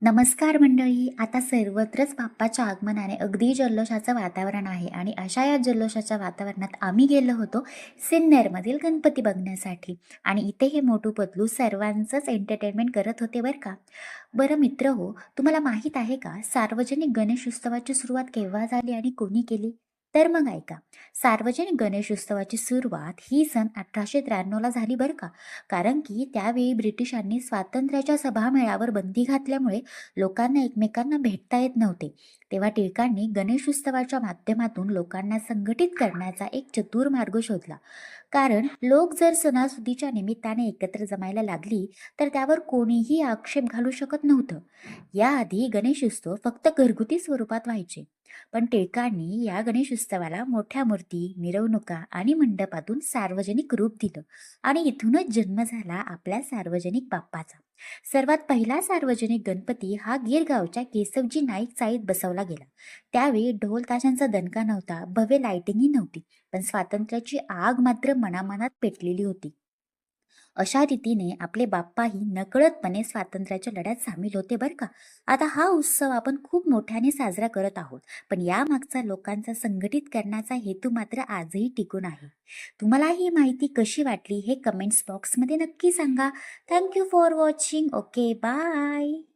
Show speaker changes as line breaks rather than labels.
नमस्कार मंडळी. आता सर्वत्रच बाप्पाच्या आगमनाने अगदी जल्लोषाचं वातावरण आहे आणि अशा या जल्लोषाच्या वातावरणात आम्ही गेलो होतो सिन्नरमधील गणपती बघण्यासाठी. आणि इथे हे मोठू पतलू सर्वांचंच एंटरटेनमेंट करत होते बरं का. बरं मित्र हो, तुम्हाला माहीत आहे का सार्वजनिक गणेश उत्सवाची सुरुवात केव्हा झाली आणि कोणी केली? तर मग ऐका. सार्वजनिक गणेश उत्सवाची सुरुवात ही सन 1893ला झाली बरं का. कारण की त्यावेळी ब्रिटिशांनी स्वातंत्र्याच्या सभामेळावर बंदी घातल्यामुळे लोकांना एकमेकांना भेटता येत नव्हते. तेव्हा टिळकांनी गणेश उत्सवाच्या माध्यमातून लोकांना संघटित करण्याचा एक चतुर मार्ग शोधला. कारण लोक जर सणासुदीच्या निमित्ताने एकत्र जमायला लागली तर त्यावर कोणीही आक्षेप घालू शकत नव्हतं. याआधी गणेश उत्सव फक्त घरगुती स्वरूपात व्हायचे. पण टिळकांनी या गणेश उत्सवाला मोठ्या मूर्ती, मिरवणुका आणि मंडपातून सार्वजनिक रूप दिलं आणि इथूनच जन्म झाला आपल्या सार्वजनिक बाप्पाचा. सर्वात पहिला सार्वजनिक गणपती हा गिरगावच्या केशवजी नाईक चाळीत बसवला गेला. त्यावेळी ढोल ताशांचा दणका नव्हता, भव्य लाइटिंगही नव्हती, पण स्वातंत्र्याची आग मात्र मनामनात पेटलेली होती. अशा रीतीने आपले बाप्पाही नकळतपणे स्वातंत्र्याच्या लढ्यात सामील होते बरं का. आता हा उत्सव आपण खूप मोठ्याने साजरा करत आहोत, पण यामागचा लोकांचा संघटित करण्याचा हेतू मात्र आजही टिकून आहे. तुम्हाला ही माहिती कशी वाटली हे कमेंट्स बॉक्समध्ये नक्की सांगा. Thank you for watching. Okay, bye.